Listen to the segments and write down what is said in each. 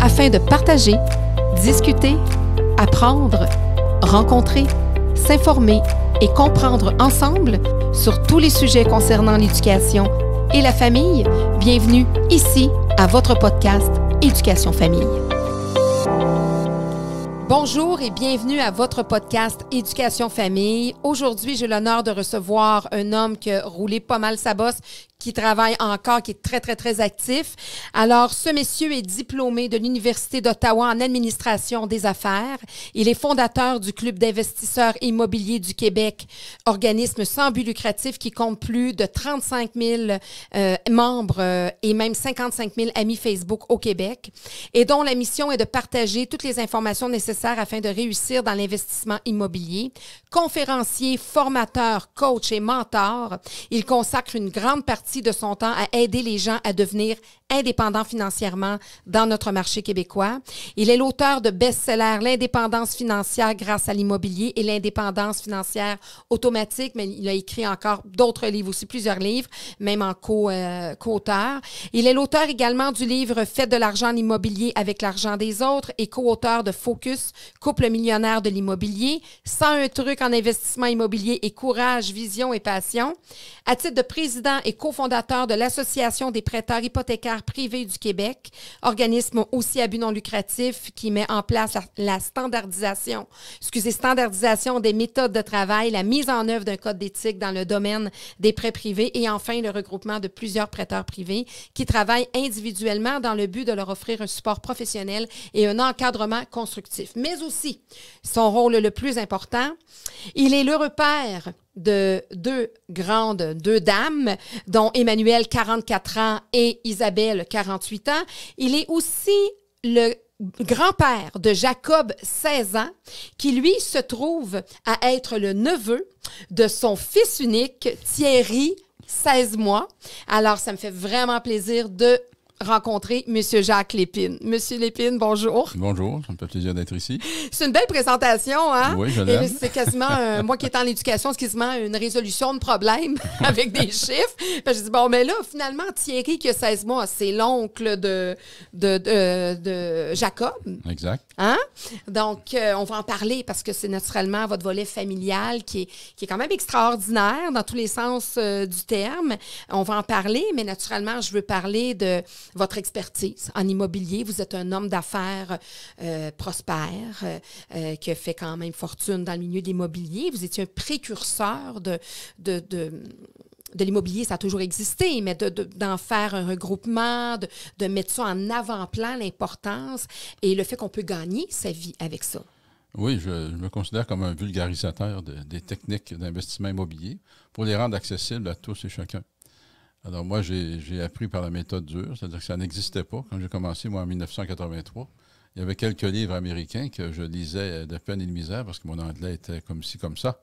afin de partager, discuter, apprendre, rencontrer, s'informer et comprendre ensemble sur tous les sujets concernant l'éducation et la famille. Bienvenue ici à votre podcast Éducation Famille. Bonjour et bienvenue à votre podcast Éducation Famille. Aujourd'hui, j'ai l'honneur de recevoir un homme qui a roulé pas mal sa bosse, qui travaille encore, qui est très actif. Alors, ce monsieur est diplômé de l'Université d'Ottawa en administration des affaires. Il est fondateur du Club d'investisseurs immobiliers du Québec, organisme sans but lucratif qui compte plus de 35 000 membres et même 55 000 amis Facebook au Québec et dont la mission est de partager toutes les informations nécessaires afin de réussir dans l'investissement immobilier. Conférencier, formateur, coach et mentor, il consacre une grande partie de son temps à aider les gens à devenir indépendants financièrement dans notre marché québécois. Il est l'auteur de best-sellers «L'indépendance financière grâce à l'immobilier» et «L'indépendance financière automatique», mais il a écrit encore d'autres livres aussi, plusieurs livres, même en co-auteur. Il est l'auteur également du livre «Faites de l'argent en immobilier avec l'argent des autres» et co-auteur de Focus, couple millionnaire de l'immobilier, 101 trucs en investissement immobilier et courage, vision et passion. À titre de président et cofondateur de l'Association des prêteurs hypothécaires privés du Québec, organisme aussi à but non lucratif qui met en place la standardisation des méthodes de travail, la mise en œuvre d'un code d'éthique dans le domaine des prêts privés et enfin le regroupement de plusieurs prêteurs privés qui travaillent individuellement dans le but de leur offrir un support professionnel et un encadrement constructif. Mais aussi, son rôle le plus important, il est l'heureux père de deux dames, dont Emmanuel, 44 ans, et Isabelle, 48 ans. Il est aussi le grand-père de Jacob, 16 ans, qui, lui, se trouve à être le neveu de son fils unique, Thierry, 16 mois. Alors, ça me fait vraiment plaisir de rencontrer M. Jacques Lépine. Monsieur Lépine, bonjour. Bonjour, ça me fait plaisir d'être ici. C'est une belle présentation, hein? Oui, je l'aime. C'est quasiment, moi qui est en l'éducation, c'est quasiment une résolution de problème avec des chiffres. Je dis, bon, mais là, finalement, Thierry, qui a 16 mois, c'est l'oncle de Jacob. Exact. Hein? Donc, on va en parler parce que c'est naturellement votre volet familial qui est quand même extraordinaire dans tous les sens du terme. On va en parler, mais naturellement, je veux parler de votre expertise en immobilier. Vous êtes un homme d'affaires prospère qui a fait quand même fortune dans le milieu de l'immobilier. Vous étiez un précurseur de l'immobilier, ça a toujours existé, mais d'en faire un regroupement, de mettre ça en avant-plan, l'importance et le fait qu'on peut gagner sa vie avec ça. Oui, je me considère comme un vulgarisateur des techniques d'investissement immobilier pour les rendre accessibles à tous et chacun. Alors moi, j'ai appris par la méthode dure, c'est-à-dire que ça n'existait pas. Quand j'ai commencé, moi, en 1983, il y avait quelques livres américains que je lisais de peine et de misère parce que mon anglais était comme ci, comme ça.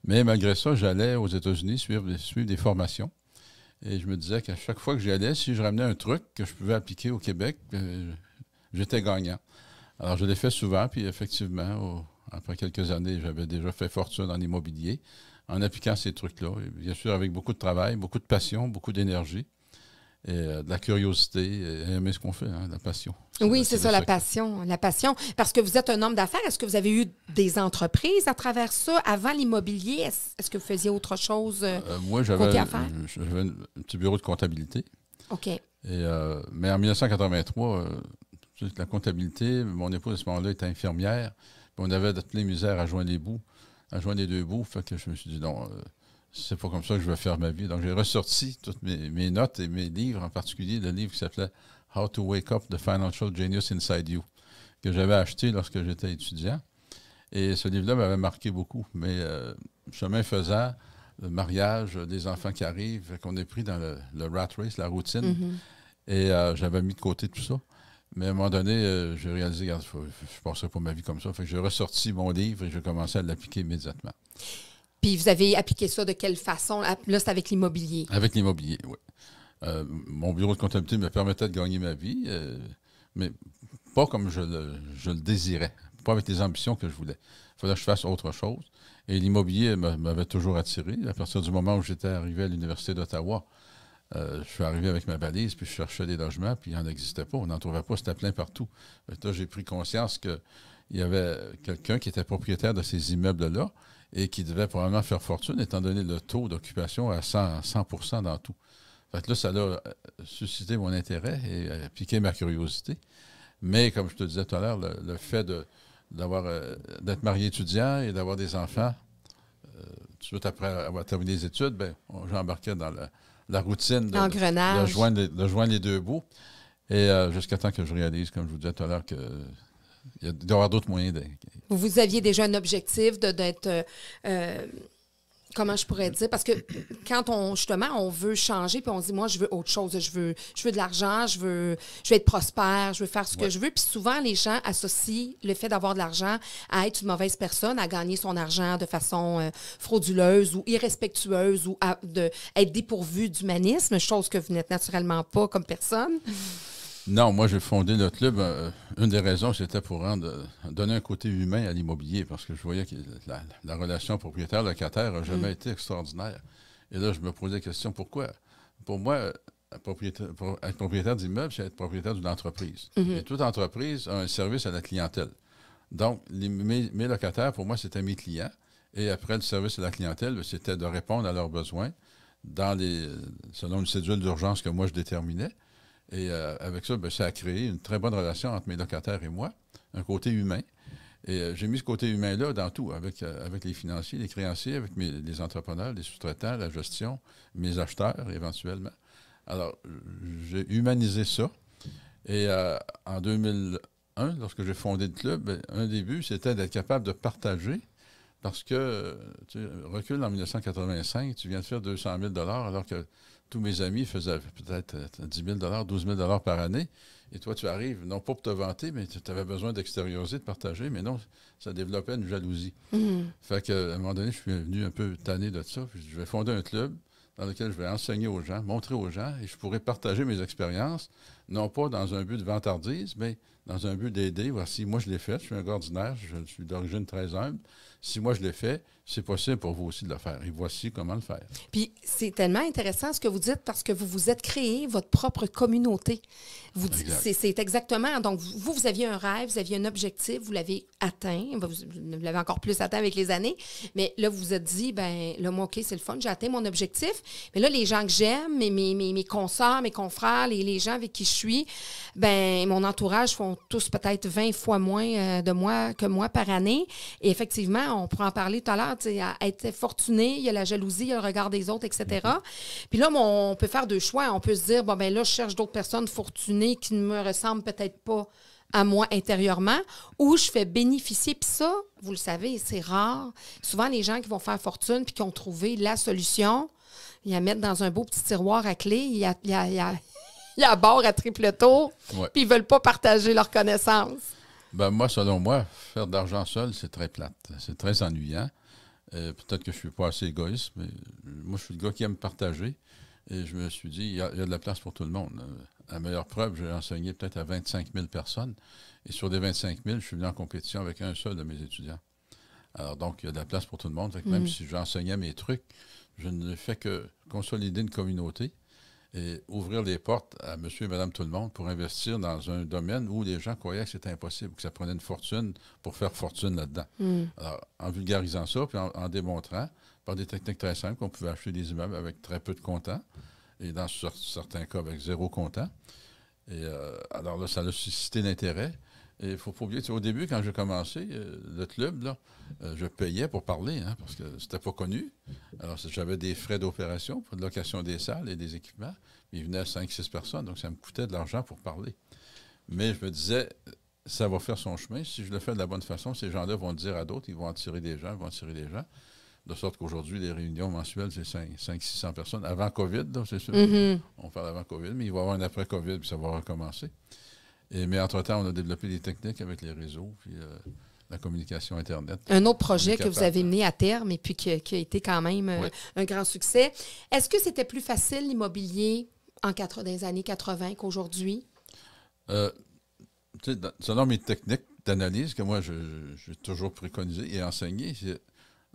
Mais malgré ça, j'allais aux États-Unis suivre des formations. Et je me disais qu'à chaque fois que j'y allais, si je ramenais un truc que je pouvais appliquer au Québec, j'étais gagnant. Alors je l'ai fait souvent, puis effectivement, après quelques années, j'avais déjà fait fortune en immobilier en appliquant ces trucs-là. Et bien sûr, avec beaucoup de travail, beaucoup de passion, beaucoup d'énergie. Et de la curiosité, et aimer ce qu'on fait, hein, la passion. Oui, c'est ça, la passion. La passion. Parce que vous êtes un homme d'affaires. Est-ce que vous avez eu des entreprises à travers ça? Avant l'immobilier, est-ce que vous faisiez autre chose moi, côté affaires? J'avais un petit bureau de comptabilité. OK. Mais en 1983, la comptabilité, mon épouse à ce moment-là était infirmière. On avait de toutes les misères à joindre les bouts, à joindre les deux bouts. Fait que je me suis dit, non, c'est pas comme ça que je vais faire ma vie. Donc, j'ai ressorti toutes mes notes et mes livres, en particulier le livre qui s'appelait « How to Wake Up the Financial Genius Inside You », que j'avais acheté lorsque j'étais étudiant. Et ce livre-là m'avait marqué beaucoup. Mais chemin faisant, le mariage, des enfants qui arrivent, qu'on est pris dans le rat race, la routine. Mm-hmm. Et j'avais mis de côté tout ça. Mais à un moment donné, j'ai réalisé que je ne passerai pas ma vie comme ça. Fait que j'ai ressorti mon livre et j'ai commencé à l'appliquer immédiatement. Puis vous avez appliqué ça de quelle façon? Là, c'est avec l'immobilier. Avec l'immobilier, oui. Mon bureau de comptabilité me permettait de gagner ma vie, mais pas comme je le désirais, pas avec les ambitions que je voulais. Il fallait que je fasse autre chose. Et l'immobilier m'avait toujours attiré. À partir du moment où j'étais arrivé à l'Université d'Ottawa, Je suis arrivé avec ma valise, puis je cherchais des logements, puis il n'en existait pas. On n'en trouvait pas, c'était plein partout. Là, j'ai pris conscience qu'il y avait quelqu'un qui était propriétaire de ces immeubles-là et qui devait probablement faire fortune, étant donné le taux d'occupation à 100% dans tout. Fait que là, ça a suscité mon intérêt et piqué ma curiosité. Mais, comme je te disais tout à l'heure, le fait d'être marié étudiant et d'avoir des enfants, tout de suite après avoir terminé les études, j'embarquais dans la routine de joindre les deux bouts. Et jusqu'à temps que je réalise, comme je vous disais tout à l'heure, qu'il doit y avoir d'autres moyens. Vous aviez déjà un objectif d'être... comment je pourrais dire? Parce que quand on veut changer, puis on se dit, moi, je veux autre chose. Je veux de l'argent, je veux être prospère, je veux faire ce que je veux. Puis souvent, les gens associent le fait d'avoir de l'argent à être une mauvaise personne, à gagner son argent de façon frauduleuse ou irrespectueuse ou être dépourvu d'humanisme, chose que vous n'êtes naturellement pas comme personne. Non, moi, j'ai fondé le club. Une des raisons, c'était pour donner un côté humain à l'immobilier, parce que je voyais que la relation propriétaire-locataire n'a jamais été extraordinaire. Et là, je me posais la question, pourquoi? Pour moi, être propriétaire d'immeuble, c'est être propriétaire d'une entreprise. Et toute entreprise a un service à la clientèle. Donc, mes locataires, pour moi, c'était mes clients. Et après, le service à la clientèle, c'était de répondre à leurs besoins selon une cédule d'urgence que moi, je déterminais. Et avec ça, ça a créé une très bonne relation entre mes locataires et moi, un côté humain. Et j'ai mis ce côté humain-là dans tout, avec les financiers, les créanciers, avec les entrepreneurs, les sous-traitants, la gestion, mes acheteurs éventuellement. Alors, j'ai humanisé ça. Et en 2001, lorsque j'ai fondé le club, un des buts, c'était d'être capable de partager. Parce que, recule en 1985, tu viens de faire 200 000 alors que tous mes amis faisaient peut-être 10 000 12 000 par année. Et toi, tu arrives, non pas pour te vanter, mais tu avais besoin d'extérioriser, de partager. Mais non, ça développait une jalousie. Fait qu'à un moment donné, je suis venu un peu tanné de ça. Puis je vais fonder un club dans lequel je vais enseigner aux gens, montrer aux gens, et je pourrais partager mes expériences, non pas dans un but de vantardise, mais dans un but d'aider. Voici, moi, je l'ai fait. Je suis un gars ordinaire. Je suis d'origine très humble. Si moi, je l'ai fait, c'est possible pour vous aussi de le faire. Et voici comment le faire. Puis, c'est tellement intéressant ce que vous dites parce que vous vous êtes créé votre propre communauté. C'est exactement. Donc, vous aviez un rêve, vous aviez un objectif, vous l'avez atteint. Vous l'avez encore plus atteint avec les années. Mais là, vous vous êtes dit, là, moi, OK, c'est le fun, j'ai atteint mon objectif. Mais là, les gens que j'aime, mes consoeurs, mes confrères, les gens avec qui je suis, mon entourage font tous peut-être 20 fois moins que moi par année. Et effectivement, on pourra en parler tout à l'heure, être fortuné, il y a la jalousie, il y a le regard des autres, etc. Puis là, on peut faire deux choix. On peut se dire, là, je cherche d'autres personnes fortunées qui ne me ressemblent peut-être pas à moi intérieurement, ou je fais bénéficier. Puis ça, vous le savez, c'est rare. Souvent, les gens qui vont faire fortune puis qui ont trouvé la solution, ils la mettent dans un beau petit tiroir à clé, il y a bord à triple tour, puis ils ne veulent pas partager leurs connaissances. Moi, selon moi, faire de l'argent seul, c'est très plate. C'est très ennuyant. Peut-être que je ne suis pas assez égoïste, mais moi, je suis le gars qui aime partager. Et je me suis dit, il y a de la place pour tout le monde. À meilleure preuve, j'ai enseigné peut-être à 25 000 personnes. Et sur des 25 000, je suis venu en compétition avec un seul de mes étudiants. Alors donc, il y a de la place pour tout le monde. Fait que même si j'enseignais mes trucs, je ne fais que consolider une communauté et ouvrir les portes à monsieur et madame tout le monde pour investir dans un domaine où les gens croyaient que c'était impossible, que ça prenait une fortune pour faire fortune là-dedans. Alors, en vulgarisant ça, puis en démontrant par des techniques très simples qu'on pouvait acheter des immeubles avec très peu de comptants, et dans certains cas avec 0 comptant. Et alors là, ça a suscité l'intérêt. Et il ne faut pas oublier, au début, quand j'ai commencé le club, là, je payais pour parler, parce que c'était pas connu. Alors, j'avais des frais d'opération pour de location des salles et des équipements. Il venait 5-6 personnes, donc ça me coûtait de l'argent pour parler. Mais je me disais, ça va faire son chemin. Si je le fais de la bonne façon, ces gens-là vont le dire à d'autres, ils vont attirer des gens, De sorte qu'aujourd'hui, les réunions mensuelles, c'est 500-600 personnes. Avant COVID, là, c'est sûr. On parle avant COVID, mais il va y avoir un après-COVID, puis ça va recommencer. Mais entre-temps, on a développé des techniques avec les réseaux, puis la communication Internet. Un autre projet que vous avez mené à terme et puis qui a été quand même un grand succès. Est-ce que c'était plus facile l'immobilier dans les années 80 qu'aujourd'hui? Selon mes techniques d'analyse que moi, j'ai toujours préconisé et enseigné, c'est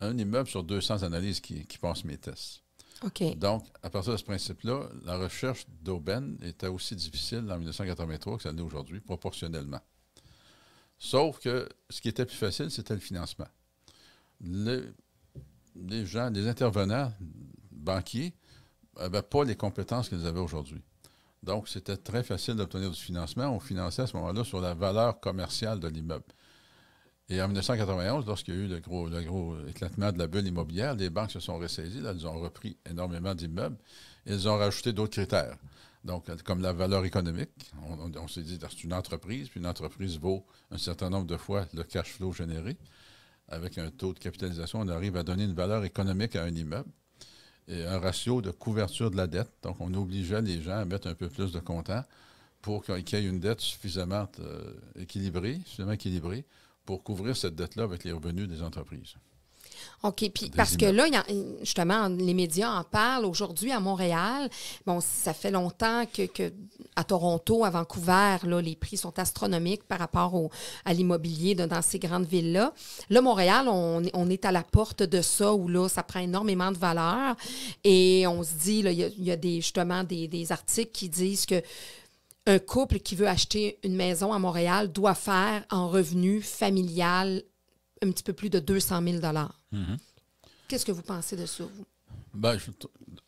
un immeuble sur 200 analyses qui passe mes tests. OK. Donc, à partir de ce principe-là, la recherche d'aubaine était aussi difficile en 1983 que ça l'est aujourd'hui, proportionnellement. Sauf que ce qui était plus facile, c'était le financement. Les gens, les intervenants banquiers n'avaient pas les compétences qu'ils avaient aujourd'hui. Donc, c'était très facile d'obtenir du financement. On finançait à ce moment-là sur la valeur commerciale de l'immeuble. Et en 1991, lorsqu'il y a eu le gros éclatement de la bulle immobilière, les banques se sont ressaisies. Là, elles ont repris énormément d'immeubles et elles ont rajouté d'autres critères. Donc, comme la valeur économique, on s'est dit, c'est une entreprise, puis une entreprise vaut un certain nombre de fois le cash flow généré. Avec un taux de capitalisation, on arrive à donner une valeur économique à un immeuble et un ratio de couverture de la dette. Donc, on obligeait les gens à mettre un peu plus de comptant pour qu'il y ait une dette suffisamment équilibrée pour couvrir cette dette-là avec les revenus des entreprises. OK. Puis parce que là, justement, les médias en parlent aujourd'hui à Montréal. Bon, ça fait longtemps que à Toronto, à Vancouver, là, les prix sont astronomiques par rapport à l'immobilier dans ces grandes villes-là. Là, Montréal, on est à la porte de ça, où là, ça prend énormément de valeur. Et on se dit, là, il y a justement des articles qui disent que un couple qui veut acheter une maison à Montréal doit faire en revenu familial un petit peu plus de 200 000 $. Qu'est-ce que vous pensez de ça, vous? Bien,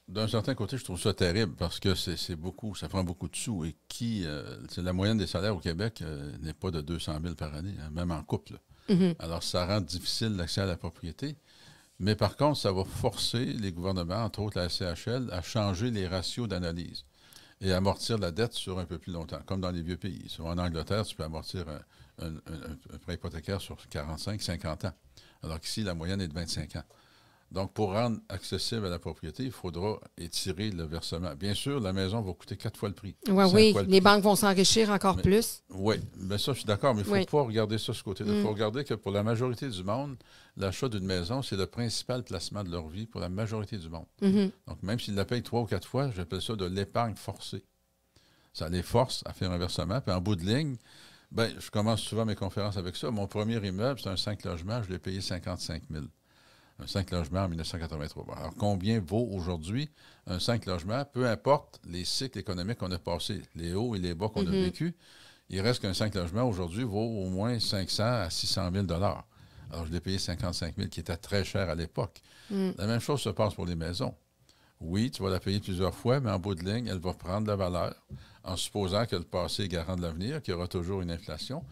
d'un certain côté, je trouve ça terrible parce que c'est beaucoup, ça prend beaucoup de sous. Et la moyenne des salaires au Québec n'est pas de 200 000 par année, hein, même en couple. Alors, ça rend difficile l'accès à la propriété. Mais par contre, ça va forcer les gouvernements, entre autres la SCHL, à changer les ratios d'analyse et amortir la dette sur un peu plus longtemps, comme dans les vieux pays. En Angleterre, tu peux amortir un prêt hypothécaire sur 45, 50 ans, alors qu'ici, la moyenne est de 25 ans. Donc, pour rendre accessible à la propriété, il faudra étirer le versement. Bien sûr, la maison va coûter 4 fois le prix. Oui, les banques vont s'enrichir encore plus. Oui, mais ça, je suis d'accord, mais il ne faut pas regarder ça de ce côté-là. Il faut regarder que pour la majorité du monde, l'achat d'une maison, c'est le principal placement de leur vie pour la majorité du monde. Donc, même s'ils la payent 3 ou 4 fois, j'appelle ça de l'épargne forcée. Ça les force à faire un versement. Puis en bout de ligne, bien, je commence souvent mes conférences avec ça. Mon premier immeuble, c'est un 5 logements, je l'ai payé 55 000. Un 5 logements en 1983. Alors, combien vaut aujourd'hui un 5 logements? Peu importe les cycles économiques qu'on a passés, les hauts et les bas qu'on a vécus, il reste qu'un 5 logements aujourd'hui vaut au moins 500 à 600 000 $. Alors, je l'ai payé 55 000 qui était très cher à l'époque. La même chose se passe pour les maisons. Oui, tu vas la payer plusieurs fois, mais en bout de ligne, elle va prendre de la valeur en supposant que le passé est garant de l'avenir, qu'il y aura toujours une inflation.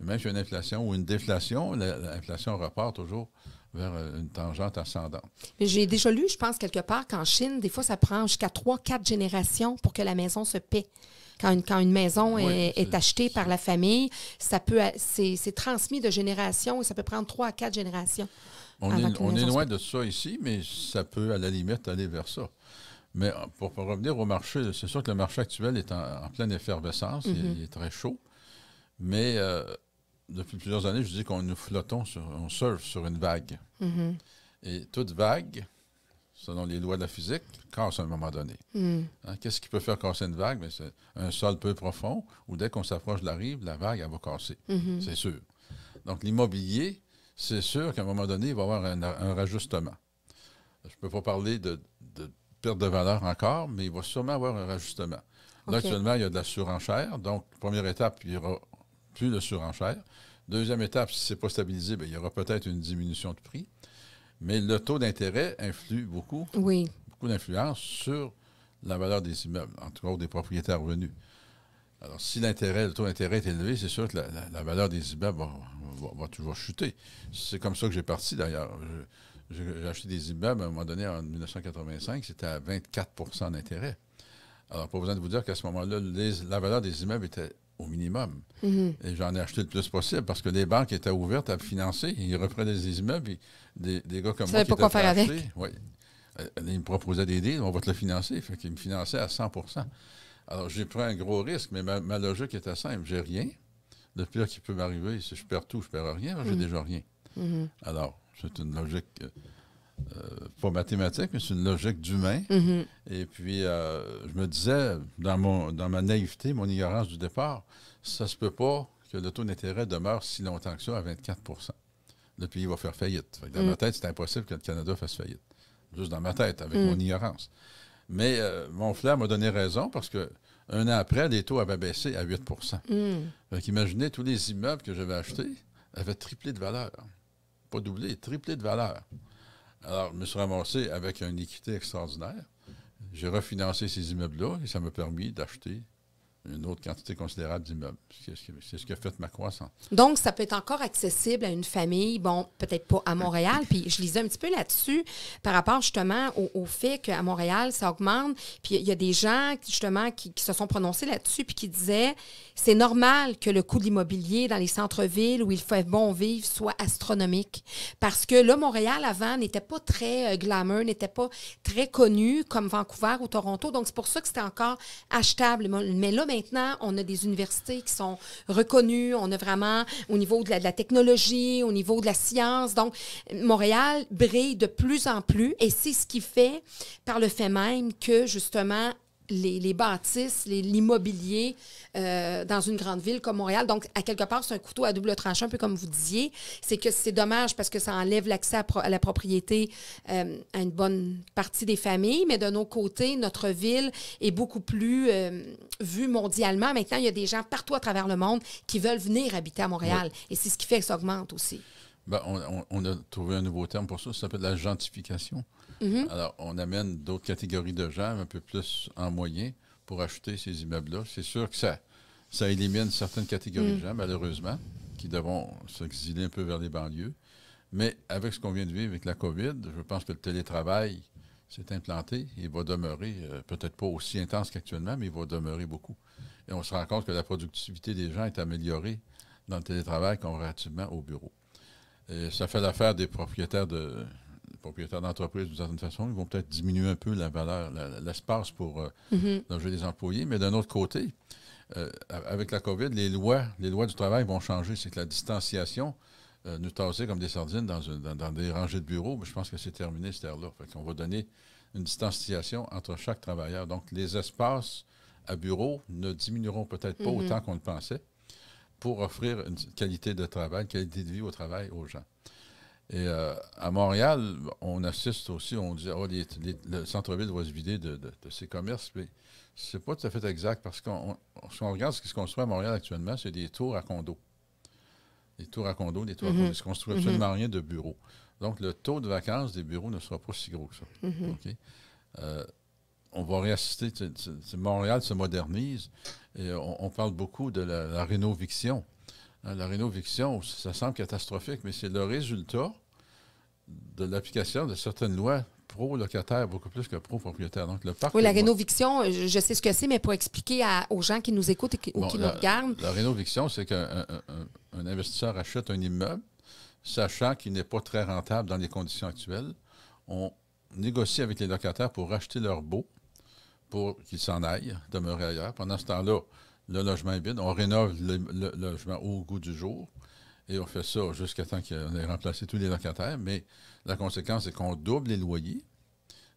Mais même s'il y a une inflation ou une déflation, l'inflation repart toujours vers une tangente ascendante. Mais j'ai déjà lu, je pense, quelque part qu'en Chine, des fois, ça prend jusqu'à 3-4 générations pour que la maison se paie. Quand une maison est achetée par la famille, c'est transmis de génération et ça peut prendre 3 à 4 générations. On est loin de ça ici, mais ça peut, à la limite, aller vers ça. Mais pour revenir au marché, c'est sûr que le marché actuel est en pleine effervescence. Il est très chaud. Mais depuis plusieurs années, je dis qu'on nous flottons, on surfe sur une vague. Et toute vague, selon les lois de la physique, casse à un moment donné. Hein, qu'est-ce qui peut faire casser une vague? Bien, c'est un sol peu profond, où dès qu'on s'approche de la rive, la vague, elle va casser. C'est sûr. Donc, l'immobilier, c'est sûr qu'à un moment donné, il va y avoir un rajustement. Je ne peux pas parler de perte de valeur encore, mais il va sûrement avoir un rajustement. Là, actuellement, il y a de la surenchère. Donc, première étape, il n'y aura plus de surenchère. Deuxième étape, si ce n'est pas stabilisé, bien, il y aura peut-être une diminution de prix. Mais le taux d'intérêt influe beaucoup d'influence sur la valeur des immeubles, en tout cas des propriétaires revenus. Alors, si le taux d'intérêt est élevé, c'est sûr que la valeur des immeubles va toujours chuter. C'est comme ça que j'ai parti, d'ailleurs. J'ai acheté des immeubles à un moment donné, en 1985, c'était à 24 % d'intérêt. Alors, pas besoin de vous dire qu'à ce moment-là, la valeur des immeubles était au minimum. Et j'en ai acheté le plus possible parce que les banques étaient ouvertes à financer. Ils reprenaient des immeubles. Et des gars comme moi qui étaient faire avec. Oui. Ils me proposaient des deals, on va te le financer. Fait qu'ils me finançaient à 100 %. Alors, j'ai pris un gros risque, mais ma logique était simple. J'ai rien. Le pire qui peut m'arriver, si je perds tout, je ne perds rien. J'ai déjà rien. Alors, c'est une logique, pas mathématique, mais c'est une logique d'humain. Et puis, je me disais, dans ma naïveté, mon ignorance du départ, ça ne se peut pas que le taux d'intérêt demeure si longtemps que ça, à 24 %. Le pays va faire faillite. Dans ma tête, c'est impossible que le Canada fasse faillite. juste dans ma tête, avec mon ignorance. Mais mon flair m'a donné raison parce que un an après, les taux avaient baissé à 8 Fait qu'imaginez, tous les immeubles que j'avais achetés avaient triplé de valeur. Pas doublé, triplé de valeur. Alors, je me suis ramassé avec une équité extraordinaire. J'ai refinancé ces immeubles-là et ça m'a permis d'acheter une autre quantité considérable d'immeubles. C'est ce qui a fait ma croissance. Donc, ça peut être encore accessible à une famille, bon, peut-être pas à Montréal. Puis je lisais un petit peu là-dessus par rapport justement au fait qu'à Montréal, ça augmente. Puis il y a des gens justement qui se sont prononcés là-dessus puis qui disaient c'est normal que le coût de l'immobilier dans les centres-villes où il fait bon vivre soit astronomique. Parce que là, Montréal, avant, n'était pas très glamour, n'était pas très connu comme Vancouver ou Toronto. Donc, c'est pour ça que c'était encore achetable. Mais là, maintenant, on a des universités qui sont reconnues. On a vraiment, au niveau de la technologie, au niveau de la science. Donc, Montréal brille de plus en plus. Et c'est ce qui fait, par le fait même, que, justement, les bâtisses, l'immobilier dans une grande ville comme Montréal. Donc, à quelque part, c'est un couteau à double tranchant, un peu comme vous disiez. C'est que c'est dommage parce que ça enlève l'accès à la propriété à une bonne partie des familles. Mais d'un autre côté, notre ville est beaucoup plus vue mondialement. Maintenant, il y a des gens partout à travers le monde qui veulent venir habiter à Montréal. Oui. Et c'est ce qui fait que ça augmente aussi. Ben, on a trouvé un nouveau terme pour ça. Ça s'appelle la gentrification. Alors, on amène d'autres catégories de gens un peu plus en moyen pour acheter ces immeubles-là. C'est sûr que ça élimine certaines catégories de gens, malheureusement, qui devront s'exiler un peu vers les banlieues. Mais avec ce qu'on vient de vivre avec la COVID, je pense que le télétravail s'est implanté. Il va demeurer, peut-être pas aussi intense qu'actuellement, mais il va demeurer beaucoup. Et on se rend compte que la productivité des gens est améliorée dans le télétravail comparativement au bureau. Et ça fait l'affaire des propriétaires d'entreprises d'une certaine façon. Ils vont peut-être diminuer un peu la valeur, l'espace pour loger les employés. Mais d'un autre côté, avec la COVID, les lois du travail vont changer. C'est que la distanciation, nous tasser comme des sardines dans des rangées de bureaux, mais je pense que c'est terminé cette ère-là. Fait qu'on va donner une distanciation entre chaque travailleur. Donc, les espaces à bureau ne diminueront peut-être pas autant qu'on le pensait pour offrir une qualité de travail, une qualité de vie au travail aux gens. Et à Montréal, on assiste aussi, on dit le centre-ville va se vider de ses commerces, mais c'est pas tout à fait exact parce qu'on regarde ce qui se construit à Montréal actuellement, c'est des tours à condos. Des tours à condos, des tours à condos. Il ne se construit absolument rien de bureaux. Donc, le taux de vacances des bureaux ne sera pas si gros que ça. Okay? On va réassister. Montréal se modernise et on parle beaucoup de la rénoviction. La rénoviction, ça semble catastrophique, mais c'est le résultat de l'application de certaines lois pro-locataires, beaucoup plus que pro-propriétaires. Donc, le parc. Oui, la rénoviction, je sais ce que c'est, mais pour expliquer aux gens qui nous écoutent ou qui nous regardent. La rénoviction, c'est qu'un investisseur achète un immeuble, sachant qu'il n'est pas très rentable dans les conditions actuelles. On négocie avec les locataires pour racheter leur baux, pour qu'ils s'en aillent, demeurer ailleurs. Pendant ce temps-là, le logement est vide. On rénove le logement au goût du jour. Et on fait ça jusqu'à temps qu'on ait remplacé tous les locataires. Mais la conséquence, c'est qu'on double les loyers.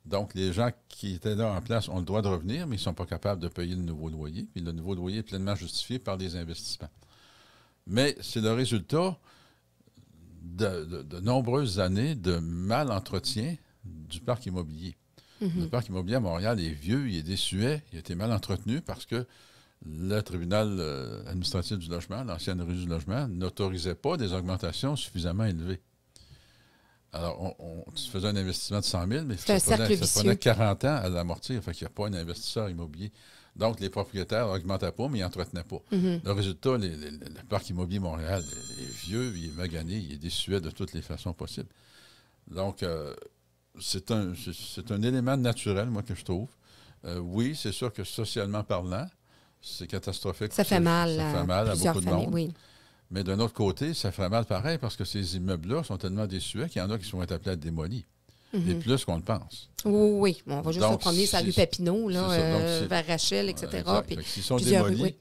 Donc, les gens qui étaient là en place ont le droit de revenir, mais ils ne sont pas capables de payer le nouveau loyer. Puis le nouveau loyer est pleinement justifié par des investissements. Mais c'est le résultat de nombreuses années de mal entretien du parc immobilier. Le parc immobilier à Montréal est vieux, il est désuet, il a été mal entretenu parce que le tribunal administratif du logement, l'ancienne régie du logement, n'autorisait pas des augmentations suffisamment élevées. Alors, tu faisais un investissement de 100 000, mais ça prenait 40 ans à l'amortir. Fait qu'il n'y a pas un investisseur immobilier. Donc, les propriétaires n'augmentaient pas, mais ils n'entretenaient pas. Le résultat, le parc immobilier Montréal est vieux, il est magané, il est désuet de toutes les façons possibles. Donc, c'est un élément naturel, moi, que je trouve. Oui, c'est sûr que socialement parlant, c'est catastrophique. Ça fait mal à beaucoup de monde. Oui. Mais d'un autre côté, ça ferait mal pareil parce que ces immeubles-là sont tellement désuets qu'il y en a qui sont appelés à être démolis. Et plus qu'on le pense. Oui. On va juste se promener sur la rue Papineau, vers Rachel, etc. S'ils sont démolis,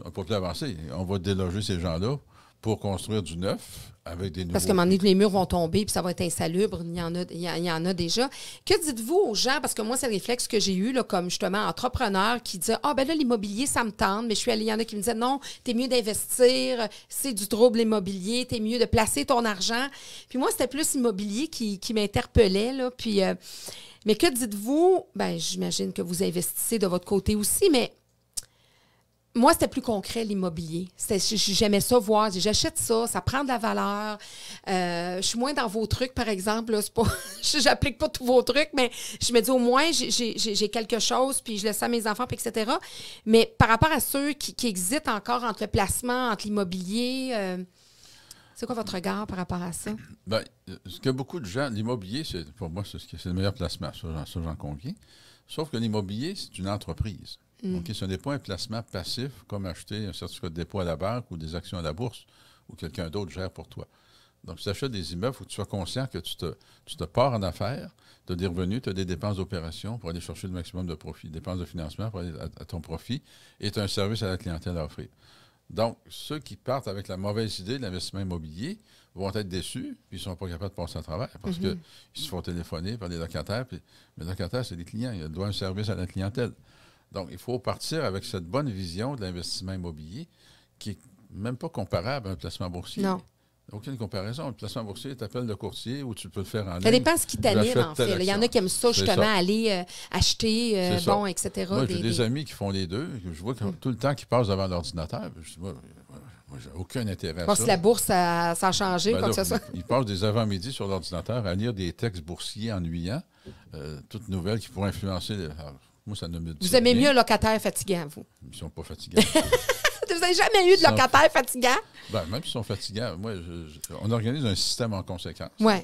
on ne peut plus avancer. On va déloger ces gens-là pour construire du neuf avec des nouveaux... Parce qu'à un moment donné, les murs vont tomber puis ça va être insalubre. Il y en a déjà. Que dites-vous aux gens? Parce que moi, c'est le réflexe que j'ai eu là, comme justement entrepreneur qui disait ben là, l'immobilier, ça me tente. Mais je suis allée, il y en a qui me disaient non, t'es mieux d'investir, c'est du trouble immobilier, t'es mieux de placer ton argent. Puis moi, c'était plus immobilier qui m'interpellait. Là, puis, mais que dites-vous? Ben, j'imagine que vous investissez de votre côté aussi, mais. Moi, c'était plus concret, l'immobilier. J'aimais ça voir. J'achète ça, ça prend de la valeur. Je suis moins dans vos trucs, par exemple. Là, c'est pas, j'applique pas tous vos trucs, mais je me dis au moins, j'ai quelque chose, puis je laisse ça à mes enfants, puis etc. Mais par rapport à ceux qui hésitent encore entre le placement, entre l'immobilier, c'est quoi votre regard par rapport à ça? Bien, ce que beaucoup de gens... L'immobilier, pour moi, c'est le meilleur placement. Ça, j'en conviens. Sauf que l'immobilier, c'est une entreprise. Okay, ce n'est pas un placement passif comme acheter un certificat de dépôt à la banque ou des actions à la bourse ou quelqu'un d'autre gère pour toi. Donc, si tu achètes des immeubles, il faut que tu sois conscient que tu te pars en affaires, tu as des revenus, tu as des dépenses d'opération pour aller chercher le maximum de profit, dépenses de financement pour aller à ton profit et tu as un service à la clientèle à offrir. Donc, ceux qui partent avec la mauvaise idée de l'investissement immobilier vont être déçus puis ils ne sont pas capables de passer à travers parce qu'ils se font téléphoner par des locataires. Puis, mais les locataires, c'est des clients. Ils doivent un service à la clientèle. Donc, il faut partir avec cette bonne vision de l'investissement immobilier qui n'est même pas comparable à un placement boursier. Non. Aucune comparaison. Un placement boursier, tu appelles le courtier ou tu peux le faire en ligne. Ça dépend ce qui t'anime, en fait. Il y en a qui aiment ça, justement, aller acheter, etc. Moi, j'ai des amis qui font les deux. Je vois tout le temps qu'ils passent devant l'ordinateur. Je dis, moi j'ai aucun intérêt à ça. Si la bourse, ça a changé, quoi que ce soit. Ils passent des avant-midi sur l'ordinateur à lire des textes boursiers ennuyants, toutes nouvelles qui pourraient influencer... Moi, ça ne me dit Vous aimez rien. mieux un locataire fatigant, vous? Ils ne sont pas fatigants. Vous n'avez jamais eu de locataire fatigant? Ben, même s'ils sont fatigants, moi, on organise un système en conséquence. Oui.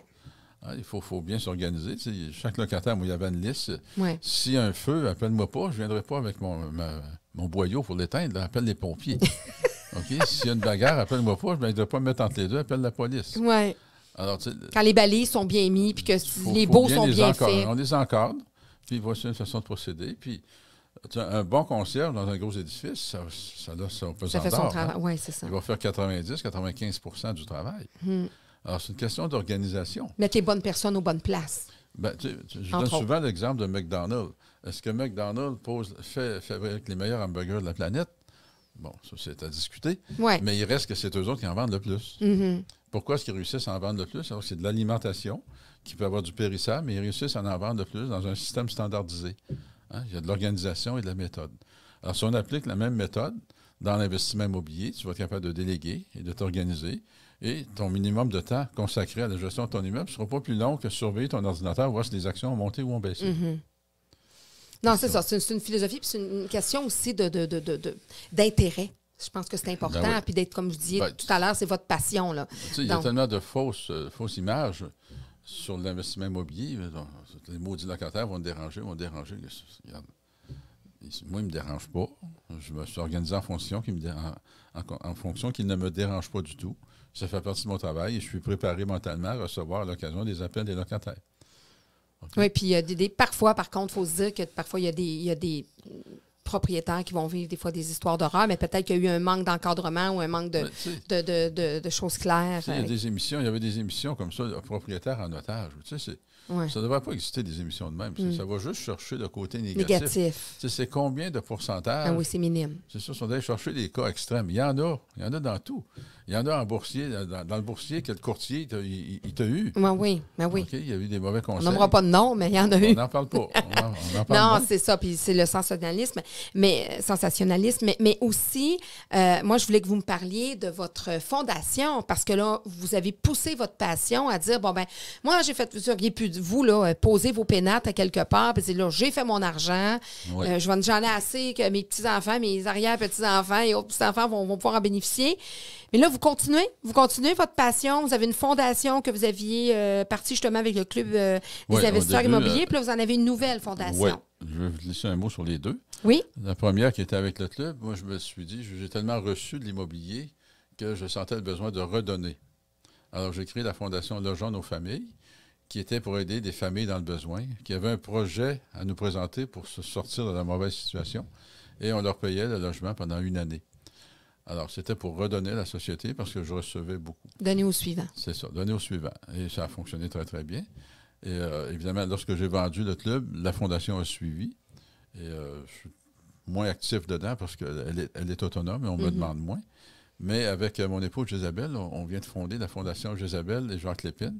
Hein, il faut bien s'organiser. Tu sais, chaque locataire, moi, il y avait une liste. Ouais. S'il y a un feu, appelle-moi pas. Je ne viendrai pas avec mon boyau pour l'éteindre. Là, appelle les pompiers. OK? S'il y a une bagarre, appelle-moi pas. Je ne viendrai pas me mettre entre les deux. Appelle la police. Oui. Alors, quand les balises sont bien mis puis que les baux sont bien faits. On les encadre. Puis voici une façon de procéder. Puis un bon concierge dans un gros édifice, ça a son pesant Ça fait son d'or, travail. hein? Oui, c'est ça. Il va faire 90-95% du travail. Alors, c'est une question d'organisation. Mettre les bonnes personnes aux bonnes places. Ben, je donne souvent l'exemple de McDonald's. Est-ce que McDonald's fabrique les meilleurs hamburgers de la planète? Bon, ça, c'est à discuter. Ouais. Mais il reste que c'est eux autres qui en vendent le plus. Pourquoi est-ce qu'ils réussissent à en vendre le plus? Alors, c'est de l'alimentation qui peut avoir du périssable, mais ils réussissent à en vendre le plus dans un système standardisé. Hein? Il y a de l'organisation et de la méthode. Alors, si on applique la même méthode dans l'investissement immobilier, tu vas être capable de déléguer et de t'organiser. Et ton minimum de temps consacré à la gestion de ton immeuble ne sera pas plus long que surveiller ton ordinateur, voir si les actions ont monté ou ont baissé. Non, c'est ça. C'est une philosophie, puis c'est une question aussi d'intérêt. Je pense que c'est important. Ben oui. Puis d'être, comme je disais tout à l'heure, c'est votre passion. Là. Il y a tellement de fausses images sur l'investissement immobilier. Les maudits locataires vont me déranger, Moi, il ne me dérange pas. Je me suis organisé en fonction qu'ils ne me dérangent pas du tout. Ça fait partie de mon travail et je suis préparé mentalement à recevoir à l'occasion des appels des locataires. Okay. Oui, puis parfois, par contre, il faut se dire que parfois, il y a des propriétaires qui vont vivre des fois des histoires d'horreur, mais peut-être qu'il y a eu un manque d'encadrement ou un manque de choses claires. Il y avait des émissions comme ça, propriétaires en otage. Tu sais, ça ne devrait pas exister des émissions de même. Ça va juste chercher le côté négatif. Tu sais, c'est combien de pourcentage? Ah oui, c'est minime. C'est ça, on doit chercher des cas extrêmes. Il y en a dans tout. Il y en a en boursier, dans le boursier que le courtier, il t'a eu. Oui. Okay, il y a eu des mauvais conseils. On n'aura pas de nom, mais il y en a eu. On n'en parle pas. On en parle non, c'est ça. Puis c'est le sensationnalisme. Mais aussi, moi, je voulais que vous me parliez de votre fondation parce que là, vous avez poussé votre passion à dire, moi, vous auriez pu, vous, là, poser vos pénates à quelque part. Puis c'est là, j'ai fait mon argent. Oui. J'en ai assez que mes petits-enfants, mes arrière-petits-enfants et autres petits-enfants vont pouvoir en bénéficier. Mais là, vous continuez votre passion. Vous avez une fondation que vous aviez partie justement avec le Club des investisseurs immobiliers. Puis là, vous en avez une nouvelle fondation. Oui, je vais vous laisser un mot sur les deux. Oui. La première qui était avec le club, moi, je me suis dit, j'ai tellement reçu de l'immobilier que je sentais le besoin de redonner. Alors, j'ai créé la fondation Logeons nos familles, qui était pour aider des familles dans le besoin, qui avaient un projet à nous présenter pour se sortir de la mauvaise situation. Et on leur payait le logement pendant 1 année. Alors, c'était pour redonner à la société parce que je recevais beaucoup. Donner au suivant. C'est ça, donner au suivant. Et ça a fonctionné très, très bien. Et évidemment, lorsque j'ai vendu le club, la fondation a suivi. Et je suis moins actif dedans parce qu'elle est autonome et on me demande moins. Mais avec mon épouse Jézabel, on vient de fonder la fondation Jézabel et Jacques Lépine,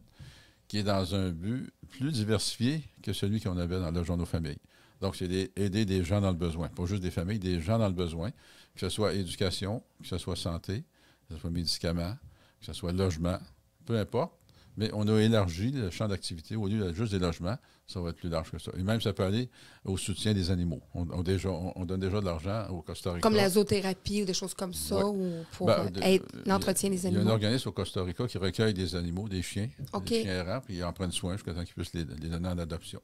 qui est dans un but plus diversifié que celui qu'on avait dans le Journaux Famille. Donc, c'est d'aider des gens dans le besoin. Pas juste des familles, des gens dans le besoin, que ce soit éducation, que ce soit santé, que ce soit médicaments, que ce soit logement, peu importe. Mais on a élargi le champ d'activité. Au lieu de juste des logements, ça va être plus large que ça. Et même, ça peut aller au soutien des animaux. On donne déjà de l'argent au Costa Rica. Comme la zoothérapie ou des choses comme ça, ou pour l'entretien des animaux. Il y a un organisme au Costa Rica qui recueille des animaux, des chiens, des chiens errants, puis ils en prennent soin jusqu'à temps qu'ils puissent les donner en adoption.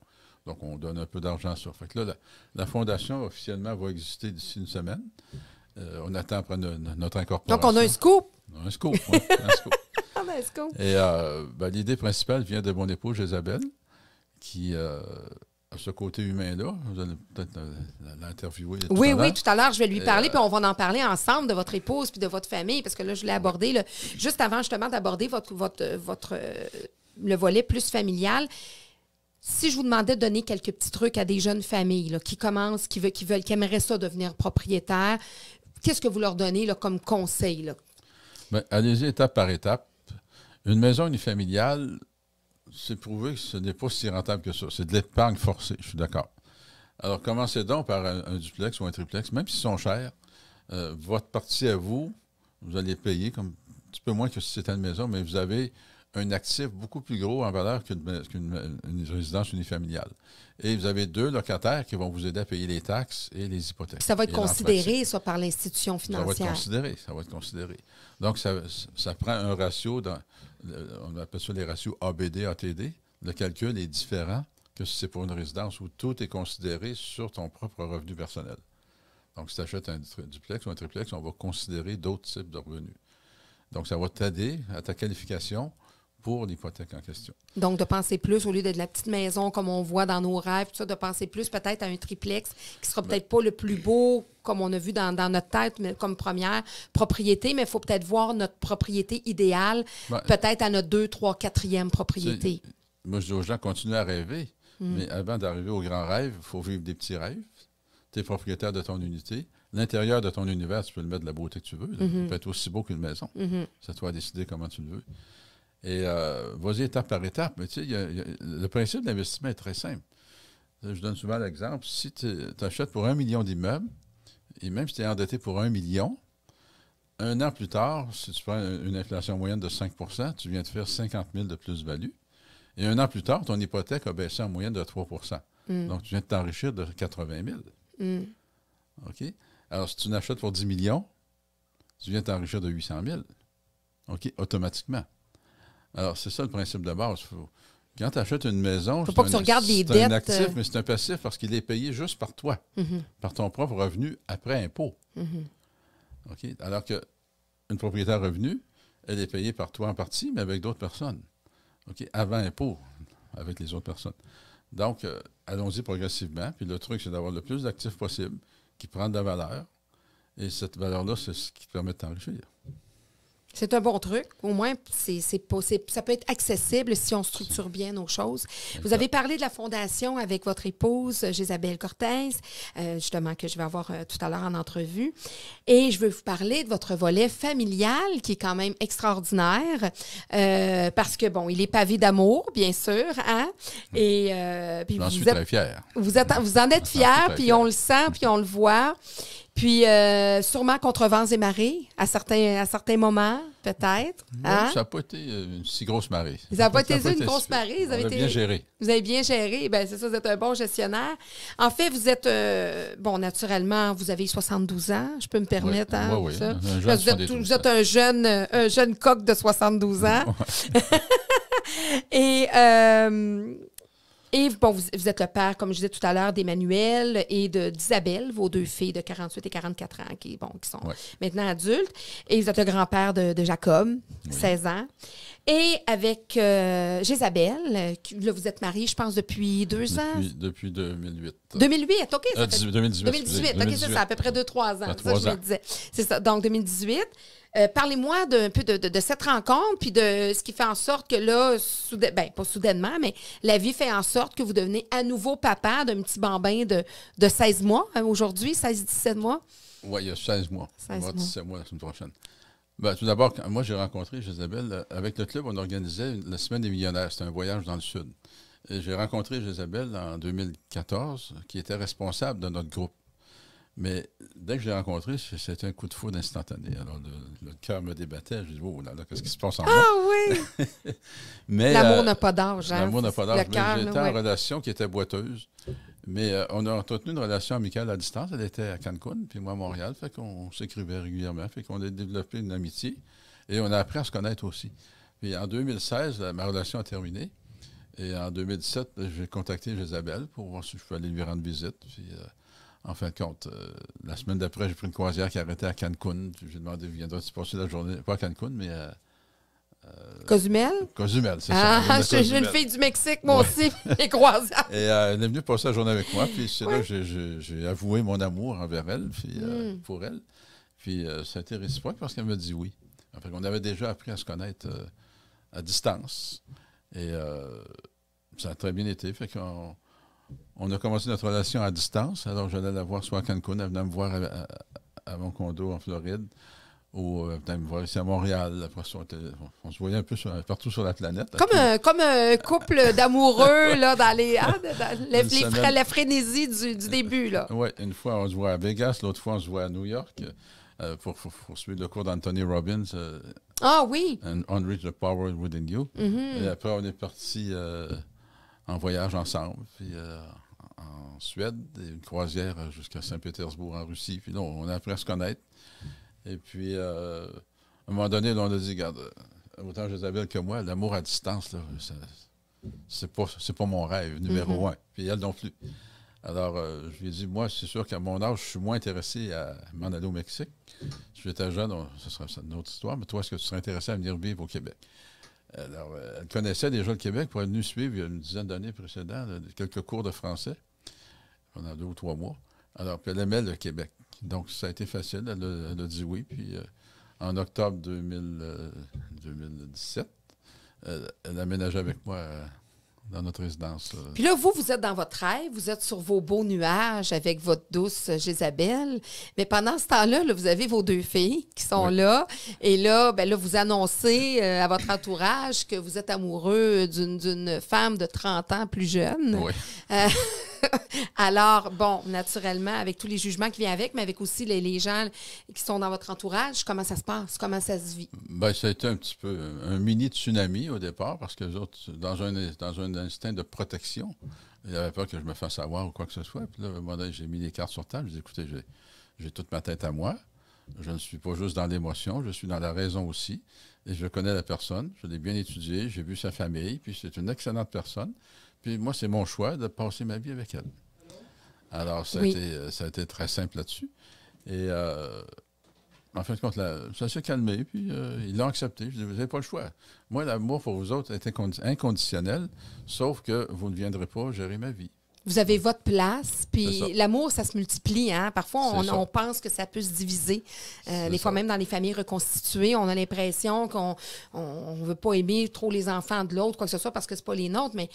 Donc, on donne un peu d'argent à ça. Fait que là, la fondation, officiellement, va exister d'ici une semaine. On attend après notre incorporation. Donc, on a un scoop. Un scoop, oui. Un scoop. Un scoop. Et l'idée principale vient de mon épouse Jézabel, qui a ce côté humain-là. Vous allez peut-être l'interviewer. Oui, tout à l'heure, je vais lui parler, puis on va en parler ensemble de votre épouse puis de votre famille, parce que là, je l'ai abordé, juste avant justement d'aborder le volet plus familial. Si je vous demandais de donner quelques petits trucs à des jeunes familles là, qui commencent, qui aimeraient ça devenir propriétaires, qu'est-ce que vous leur donnez là, comme conseil? Là? Bien, allez-y étape par étape. Une maison unifamiliale, c'est prouvé que ce n'est pas si rentable que ça. C'est de l'épargne forcée, je suis d'accord. Alors, commencez donc par un duplex ou un triplex, même s'ils sont chers. Votre partie à vous, vous allez payer comme un petit peu moins que si c'était une maison, mais vous avez un actif beaucoup plus gros en valeur qu'une résidence unifamiliale. Et vous avez 2 locataires qui vont vous aider à payer les taxes et les hypothèques. Puis ça va être considéré, ça, par l'institution financière. Ça va être considéré. Donc, ça prend un ratio, on appelle ça les ratios ABD, ATD. Le calcul est différent que si c'est pour une résidence où tout est considéré sur ton propre revenu personnel. Donc, si tu achètes un duplex ou un triplex, on va considérer d'autres types de revenus. Donc, ça va t'aider à ta qualification pour l'hypothèque en question. Donc, de penser plus, au lieu de la petite maison comme on voit dans nos rêves, tout ça, de penser plus peut-être à un triplex qui sera peut-être pas le plus beau, comme on a vu dans notre tête, mais comme première propriété, mais il faut peut-être voir notre propriété idéale, peut-être à notre 2, 3, 4e propriété. Moi, je dis aux gens, continuez à rêver, mais avant d'arriver au grand rêve, il faut vivre des petits rêves. Tu es propriétaire de ton unité. L'intérieur de ton univers, tu peux le mettre de la beauté que tu veux. Il peut être aussi beau qu'une maison. C'est à toi de décider comment tu le veux. Et vas-y étape par étape. Mais tu sais, le principe de l'investissement est très simple. Je donne souvent l'exemple. Si tu achètes pour 1 million d'immeubles, et même si tu es endetté pour 1 million, 1 an plus tard, si tu prends une inflation moyenne de 5 % tu viens de faire 50 000 de plus-value. Et 1 an plus tard, ton hypothèque a baissé en moyenne de 3 %. Donc, tu viens de t'enrichir de 80 000. OK? Alors, si tu n'achètes pour 10 millions, tu viens de t'enrichir de 800 000. OK? Automatiquement. Alors, c'est ça le principe de base. Quand tu achètes une maison, c'est un actif, mais c'est un passif parce qu'il est payé juste par toi, par ton propre revenu après impôt. OK? Alors qu'une propriété à revenu, elle est payée par toi en partie, mais avec d'autres personnes. OK? Avant impôt, avec les autres personnes. Donc, allons-y progressivement. Puis le truc, c'est d'avoir le plus d'actifs possible qui prennent de la valeur. Et cette valeur-là, c'est ce qui te permet de t'enrichir. C'est un bon truc. Au moins, ça peut être accessible si on structure bien nos choses. Exact. Vous avez parlé de la fondation avec votre épouse, Jézabel Cortez, justement, que je vais avoir tout à l'heure en entrevue. Et je veux vous parler de votre volet familial, qui est quand même extraordinaire, parce que, bon, il est pavé d'amour, bien sûr, hein? Et puis j'en suis très fier. Vous en êtes fier, puis on le sent, puis on le voit. Puis, sûrement contre vents et marées, à certains moments, peut-être. Hein? Ça n'a pas été une si grosse marée. Ça n'a pas été une grosse marée. Vous avez bien géré. Vous avez bien géré. Bien, c'est ça, vous êtes un bon gestionnaire. En fait, vous êtes, naturellement, vous avez 72 ans, je peux me permettre. Oui, ça. Vous êtes un jeune coq de 72 ans. Et Et bon, vous êtes le père, comme je disais tout à l'heure, d'Emmanuel et d'Isabelle, vos 2 filles de 48 et 44 ans, qui sont maintenant adultes. Et vous êtes le grand-père de Jacob, 16 ans. Et avec Jézabel, là, vous êtes mariés, je pense, depuis 2 ans? Depuis 2008. 2008, OK. 2018. 2018, OK, c'est ça, à peu près 2-3 ans. C'est ça que je me disais. C'est ça, donc 2018. Parlez-moi un peu de cette rencontre, puis de ce qui fait en sorte que là, pas soudainement, mais la vie fait en sorte que vous devenez à nouveau papa d'un petit bambin de 16 mois aujourd'hui, 16-17 mois. Oui, il y a 16 mois. 16 mois. 17 mois la semaine prochaine. Ben, tout d'abord, moi, j'ai rencontré Jézabel. Avec le club, on organisait la Semaine des millionnaires. C'était un voyage dans le Sud. Et j'ai rencontré Jézabel en 2014, qui était responsable de notre groupe. Mais dès que je l'ai rencontré, c'était un coup de foudre instantané. Alors, le cœur me débattait. Je dis, oh là là, qu'est-ce qui se passe en moi? Ah oui! Mais, l'amour n'a pas d'âge. Hein? L'amour n'a pas d'âge. J'étais en ouais. relation qui était boiteuse. Mais on a entretenu une relation amicale à distance. Elle était à Cancun, puis moi à Montréal. Fait qu'on s'écrivait régulièrement. Fait qu'on a développé une amitié. Et on a appris à se connaître aussi. Puis en 2016, ma relation a terminé. Et en 2017, j'ai contacté Jézabel pour voir si je peux aller lui rendre visite. Puis, en fin de compte, la semaine d'après, j'ai pris une croisière qui arrêtait à Cancun. J'ai demandé, viendras-tu passer la journée, pas à Cancun, mais à Cozumel? Cozumel, c'est ça. J'ai une fille du Mexique, moi aussi, les croisières. Et elle est venue passer la journée avec moi. Puis c'est là que j'ai avoué mon amour envers elle, puis, pour elle. Puis ça a été réciproque parce qu'elle m'a dit oui. Enfin, on avait déjà appris à se connaître à distance. Et ça a très bien été. Fait qu'on a commencé notre relation à distance. Alors, j'allais la voir soit à Cancun, elle venait me voir à mon condo en Floride, ou elle venait me voir ici à Montréal. Après, on se voyait un peu partout sur la planète. Comme un couple d'amoureux là, dans la frénésie du début. Oui, une fois, on se voit à Vegas, l'autre fois, on se voit à New York pour suivre le cours d'Anthony Robbins. Ah oui! Unreach the Power Within You. Mm-hmm. Et après, on est partis en voyage ensemble, puis en Suède, et une croisière jusqu'à Saint-Pétersbourg en Russie. Puis là, on a appris à se connaître. Et puis, à un moment donné, là, on a dit, regarde, autant Jézabel que moi, l'amour à distance, là, c'est pas mon rêve, numéro un. Puis elle non plus. Alors, je lui ai dit, moi, c'est sûr qu'à mon âge, je suis moins intéressé à m'en aller au Mexique. Si j'étais jeune, ce serait une autre histoire, mais toi, est-ce que tu serais intéressé à venir vivre au Québec? Alors, elle connaissait déjà le Québec pour être venue suivre, il y a une dizaine d'années précédentes, quelques cours de français, pendant 2 ou 3 mois. Alors, puis elle aimait le Québec. Donc, ça a été facile, elle a dit oui. Puis, en octobre 2017, elle a aménagé avec moi dans notre résidence. Puis là, vous êtes dans votre rêve, vous êtes sur vos beaux nuages avec votre douce Jézabel. Mais pendant ce temps-là, là, vous avez vos 2 filles qui sont là. Et là, vous annoncez à votre entourage que vous êtes amoureux d'une femme de 30 ans plus jeune. Oui. Alors, bon, naturellement, avec tous les jugements qui viennent avec, mais avec aussi les gens qui sont dans votre entourage, comment ça se passe? Comment ça se vit? Bien, ça a été un petit peu un mini tsunami au départ, parce que les autres, dans un instinct de protection, ils avaient peur que je me fasse avoir ou quoi que ce soit. Puis là, à un moment donné, j'ai mis les cartes sur table. J'ai dit, écoutez, j'ai toute ma tête à moi. Je ne suis pas juste dans l'émotion, je suis dans la raison aussi. Et je connais la personne, je l'ai bien étudiée, j'ai vu sa famille, puis c'est une excellente personne. Puis moi, c'est mon choix de passer ma vie avec elle. Alors, ça a été très simple là-dessus. Et en fin de compte, ça s'est calmé, puis ils l'ont accepté. Je dis, vous n'avez pas le choix. Moi, l'amour pour vous autres est inconditionnel, sauf que vous ne viendrez pas gérer ma vie. Vous avez votre place, puis l'amour, ça se multiplie. Hein? Parfois, on pense que ça peut se diviser. Des fois, même dans les familles reconstituées, on a l'impression qu'on ne veut pas aimer trop les enfants de l'autre, quoi que ce soit, parce que ce pas les nôtres, mais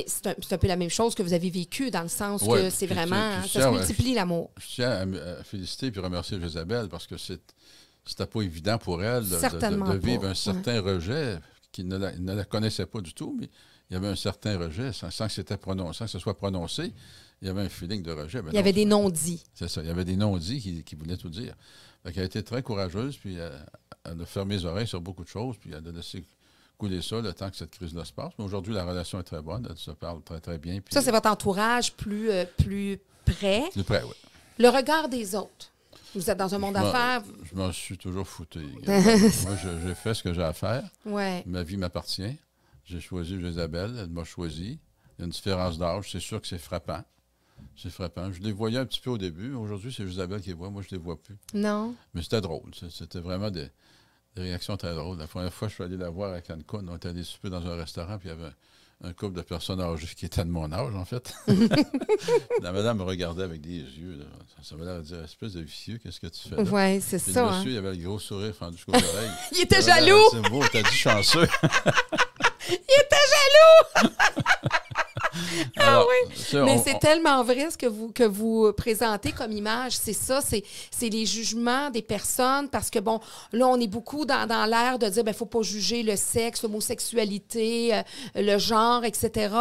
c'est un peu la même chose que vous avez vécu, dans le sens que c'est vraiment... ça se multiplie, l'amour. Je tiens à féliciter et remercier Jézabel, parce que c'était pas évident pour elle de vivre un certain rejet, qui ne la connaissait pas du tout, mais... Il y avait un certain rejet, sans que ce soit prononcé. Il y avait un feeling de rejet. Il y avait des non-dits. C'est ça. Il y avait des non-dits qui voulaient tout dire. Elle a été très courageuse, puis elle a fermé les oreilles sur beaucoup de choses, puis elle a laissé couler ça le temps que cette crise-là se passe. Mais aujourd'hui, la relation est très bonne. Elle se parle très, très bien. Puis, ça, c'est votre entourage plus près. Plus près, oui. Le regard des autres. Vous êtes dans un monde d'affaires. Je m'en suis toujours foutu. Moi, j'ai fait ce que j'ai à faire. Ouais. Ma vie m'appartient. J'ai choisi Jézabel, elle m'a choisi. Il y a une différence d'âge. C'est sûr que c'est frappant. C'est frappant. Je les voyais un petit peu au début. Aujourd'hui, c'est Isabelle qui les voit. Moi, je ne les vois plus. Non. Mais c'était drôle. C'était vraiment des réactions très drôles. La première fois, je suis allé la voir à Cancun. On était allé souper dans un restaurant, puis il y avait un couple de personnes âgées qui étaient de mon âge, en fait. La madame me regardait avec des yeux. Là. Ça m'a l'air de dire, espèce de vicieux, qu'est-ce que tu fais là? Oui, c'est Puis ça. le monsieur, il avait le gros sourire fendu jusqu'aux oreilles. Il était jaloux! C'est beau, t'as dit chanceux. Il était jaloux! Alors, oui. Mais c'est tellement vrai ce que vous présentez comme image. C'est ça, c'est les jugements des personnes. Parce que, bon, là, on est beaucoup dans l'ère de dire, il ne faut pas juger le sexe, l'homosexualité, le genre, etc.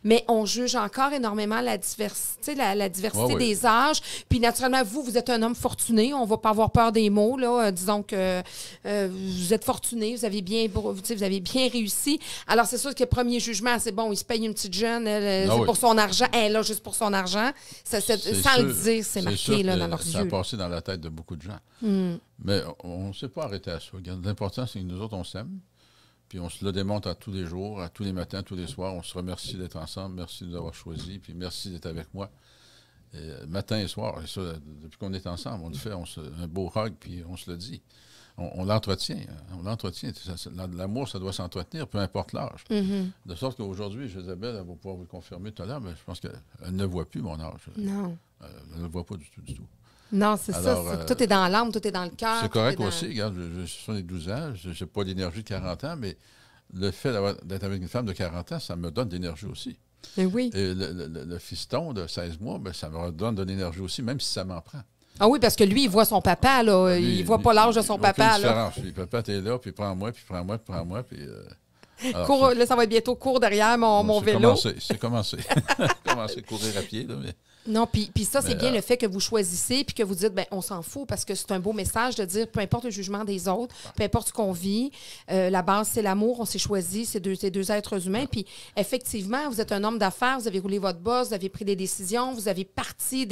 Mais on juge encore énormément la diversité, la diversité des âges. Puis, naturellement, vous êtes un homme fortuné. On ne va pas avoir peur des mots, là. Disons que vous êtes fortuné, vous avez bien réussi. Alors, c'est sûr que le premier jugement, c'est bon, il se paye une petite jeune, c'est pour son argent. Elle est là juste pour son argent. Sans le dire, c'est marqué là, dans leurs yeux. Ça a passé dans la tête de beaucoup de gens. Mais on ne s'est pas arrêté à ça. L'important, c'est que nous autres, on s'aime. Puis on se le démontre à tous les jours, à tous les matins, tous les soirs. On se remercie d'être ensemble. Merci de nous avoir choisis. Puis merci d'être avec moi. Et, matin et soir. Et ça, depuis qu'on est ensemble, on le fait. Un beau hug, puis on se le dit. On l'entretient. On l'entretient. L'amour, ça doit s'entretenir, peu importe l'âge. De sorte qu'aujourd'hui, Isabelle, elle va pouvoir vous le confirmer tout à l'heure, mais je pense qu'elle ne voit plus mon âge. Non. Elle ne le voit pas du tout, du tout. Non, c'est ça. Tout est dans l'âme, tout est dans le cœur. C'est correct aussi. Regarde, je suis sur les 12 ans, je n'ai pas d'énergie de 40 ans, mais le fait d'être avec une femme de 40 ans, ça me donne de l'énergie aussi. Mais oui. Et le fiston de 16 mois, bien, ça me donne de l'énergie aussi, même si ça m'en prend. Ah oui, parce que lui, il voit son papa, là. Il ne voit pas l'âge de son papa, là. Puis papa, t'es là, puis prends-moi, puis prends-moi, puis prends-moi, puis... là, ça va être bientôt cours derrière mon vélo. C'est commencé. Commencé à courir à pied, là, mais... Non, puis ça, c'est bien le fait que vous choisissez puis que vous dites, bien, on s'en fout parce que c'est un beau message de dire, peu importe le jugement des autres, peu importe ce qu'on vit, la base, c'est l'amour, on s'est choisi, c'est deux êtres humains. Puis effectivement, vous êtes un homme d'affaires, vous avez roulé votre bosse, vous avez pris des décisions, vous avez parti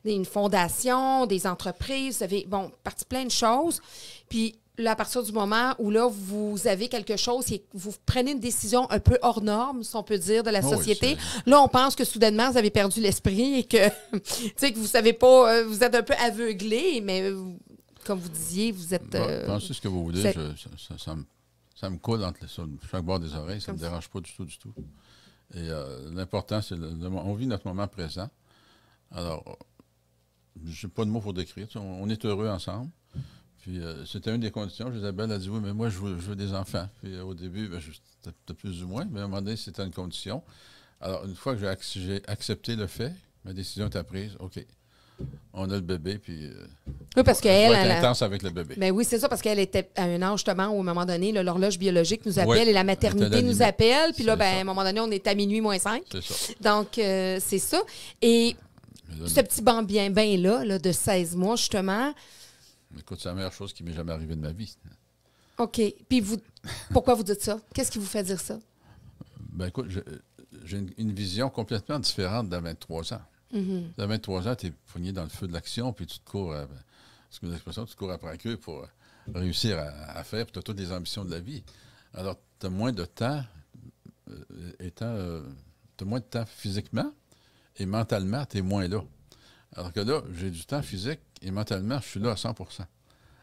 d'une fondation, des entreprises, vous avez, parti plein de choses. Puis là, à partir du moment où là, vous avez quelque chose et vous prenez une décision un peu hors norme, si on peut dire, de la société, là, on pense que soudainement, vous avez perdu l'esprit et que, que vous ne savez pas, vous êtes un peu aveuglé, mais comme vous disiez, vous êtes... pensez ce que vous voulez, ça me coule entre chaque bord des oreilles, ça ne me dérange pas du tout, du tout. Et l'important, c'est on vit notre moment présent. Alors, je n'ai pas de mots pour décrire, on est heureux ensemble. Puis c'était une des conditions. Isabelle a dit, oui, mais moi, je veux des enfants. Puis au début, c'était plus ou moins, mais à un moment donné, c'était une condition. Alors, une fois que j'ai accepté le fait, ma décision était prise. OK, on a le bébé, puis oui, parce qu'elle être intense avec le bébé. Ben oui, c'est ça, parce qu'elle était à un âge, justement, où à un moment donné, l'horloge biologique nous appelle et la maternité nous appelle. Puis là, à un moment donné, on est à minuit moins 5. C'est ça. Donc, c'est ça. Et ce petit bambin-là, de 16 mois, justement... Écoute, c'est la meilleure chose qui m'est jamais arrivée de ma vie. OK. Puis pourquoi vous dites ça? Qu'est-ce qui vous fait dire ça? Ben écoute, j'ai une vision complètement différente d'à 23 ans. À 23 ans, tu es pogné dans le feu de l'action, puis tu te cours, excusez l'expression, tu te cours après la queue pour réussir à faire, puis tu as toutes les ambitions de la vie. Alors, tu as moins de temps, tu as moins de temps physiquement, et mentalement, tu es moins là. Alors que là, j'ai du temps physique et mentalement, je suis là à 100 %.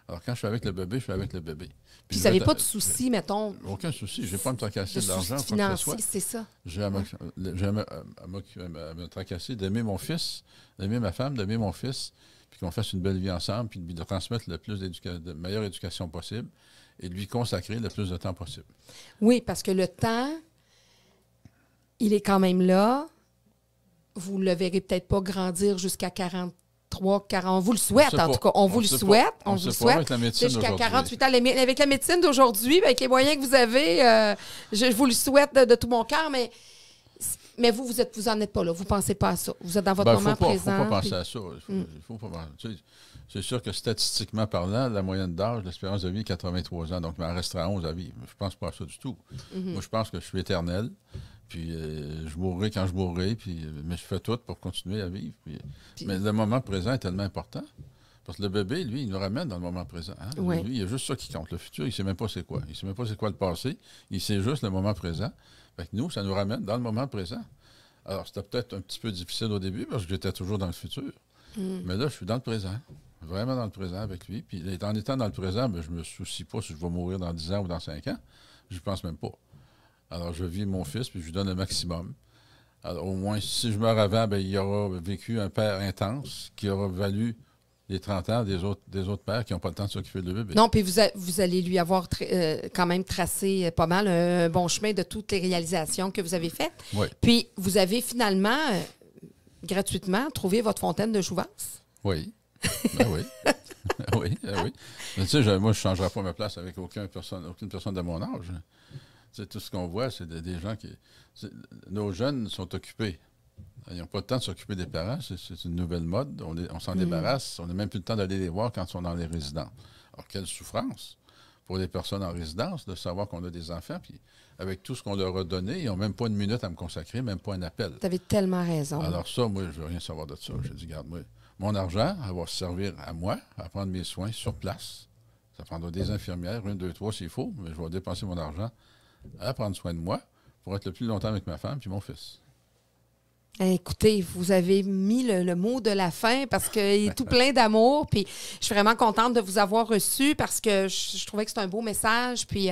Alors quand je suis avec le bébé, je suis avec le bébé. Puis vous n'avez pas de soucis, mettons? Aucun souci. Je n'ai pas à me tracasser de l'argent. Financier, c'est ça. J'ai à me tracasser, d'aimer mon fils, d'aimer ma femme, d'aimer mon fils, puis qu'on fasse une belle vie ensemble, puis de transmettre de meilleure éducation possible et de lui consacrer le plus de temps possible. Oui, parce que le temps, il est quand même là. Vous ne le verrez peut-être pas grandir jusqu'à 43, 40. On vous le souhaite, en tout cas. On vous le souhaite. On vous le souhaite. Avec la médecine jusqu'à 48 ans. Avec la médecine d'aujourd'hui, avec les moyens que vous avez, je vous le souhaite de tout mon cœur, mais vous n'en êtes pas là. Vous ne pensez pas à ça. Vous êtes dans votre moment présent. Il ne faut pas penser à ça. C'est sûr que statistiquement parlant, la moyenne d'âge, l'espérance de vie est 83 ans. Donc, il m'en restera 11 à vivre. Je ne pense pas à ça du tout. Moi, je pense que je suis éternel. Puis je mourrai quand je mourrai, mais je fais tout pour continuer à vivre. Mais le moment présent est tellement important. Parce que le bébé, lui, il nous ramène dans le moment présent. Hein? Oui. Lui, il y a juste ça qui compte. Le futur, il ne sait même pas c'est quoi. Il ne sait même pas c'est quoi le passé. Il sait juste le moment présent. Fait que nous, ça nous ramène dans le moment présent. Alors, c'était peut-être un petit peu difficile au début parce que j'étais toujours dans le futur. Mais là, je suis dans le présent. Vraiment dans le présent avec lui. Puis en étant dans le présent, je ne me soucie pas si je vais mourir dans 10 ans ou dans 5 ans. Je ne pense même pas. Alors, je vis mon fils, puis je lui donne le maximum. Alors, au moins, si je meurs avant, il aura vécu un père intense qui aura valu les 30 ans des autres pères qui n'ont pas le temps de s'occuper de le bébé. Non, puis vous allez lui avoir quand même tracé pas mal un bon chemin de toutes les réalisations que vous avez faites. Oui. Puis vous avez finalement, gratuitement, trouvé votre fontaine de jouvence. Oui. Ben oui. Oui. Mais tu sais, moi, je ne changerai pas ma place avec aucune personne de mon âge. Tu sais, tout ce qu'on voit, c'est des gens qui... Nos jeunes sont occupés. Ils n'ont pas le temps de s'occuper des parents. C'est une nouvelle mode. On s'en débarrasse. On n'a même plus le temps d'aller les voir quand ils sont dans les résidences. Alors, quelle souffrance pour les personnes en résidence de savoir qu'on a des enfants. Puis, avec tout ce qu'on leur a donné, ils n'ont même pas une minute à me consacrer, même pas un appel. Tu avais tellement raison. Alors ça, moi, je ne veux rien savoir de ça. J'ai dit, regarde, moi, mon argent, elle va servir à moi, à prendre mes soins sur place. Ça prendra des infirmières, 1, 2, 3 s'il faut, mais je vais dépenser mon argent à prendre soin de moi pour être le plus longtemps avec ma femme puis mon fils. Écoutez, vous avez mis le mot de la fin parce qu'il est tout plein d'amour. Puis je suis vraiment contente de vous avoir reçu parce que je trouvais que c'est un beau message. Puis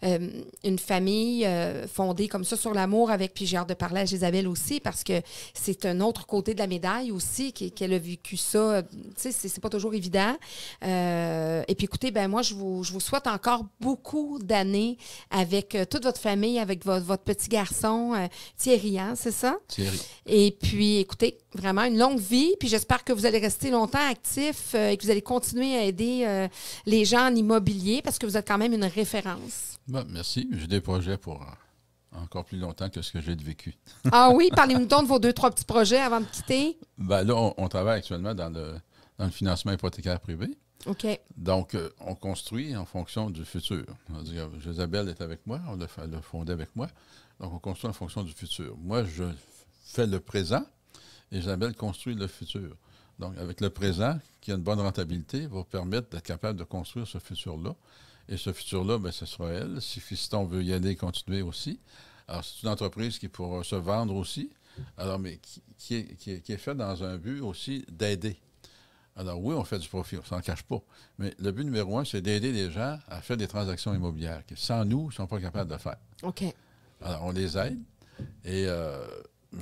une famille fondée comme ça sur l'amour avec. Puis j'ai hâte de parler à Isabelle aussi parce que c'est un autre côté de la médaille aussi qu'elle a vécu ça. Tu sais, c'est pas toujours évident. Et puis écoutez, moi, je vous souhaite encore beaucoup d'années avec toute votre famille, avec votre petit garçon Thierry, hein, c'est ça? Thierry. Et puis, écoutez, vraiment une longue vie. Puis j'espère que vous allez rester longtemps actif et que vous allez continuer à aider les gens en immobilier parce que vous êtes quand même une référence. Merci. J'ai des projets pour encore plus longtemps que ce que j'ai vécu. Ah oui? Parlez-nous donc de vos 2-3 petits projets avant de quitter. Là, on travaille actuellement dans le financement hypothécaire privé. OK. Donc, on construit en fonction du futur. Isabelle est avec moi, on l'a fondé avec moi. Donc, on construit en fonction du futur. Moi, je fait le présent et Isabelle construit le futur. Donc, avec le présent, qui a une bonne rentabilité, va permettre d'être capable de construire ce futur-là. Et ce futur-là, ce sera elle. Si Fiston veut y aller, continuer aussi. Alors, c'est une entreprise qui pourra se vendre aussi, alors, mais qui est faite dans un but aussi d'aider. Alors, oui, on fait du profit, on ne s'en cache pas. Mais le but numéro 1, c'est d'aider les gens à faire des transactions immobilières que sans nous, ils ne sont pas capables de faire. OK. Alors, on les aide et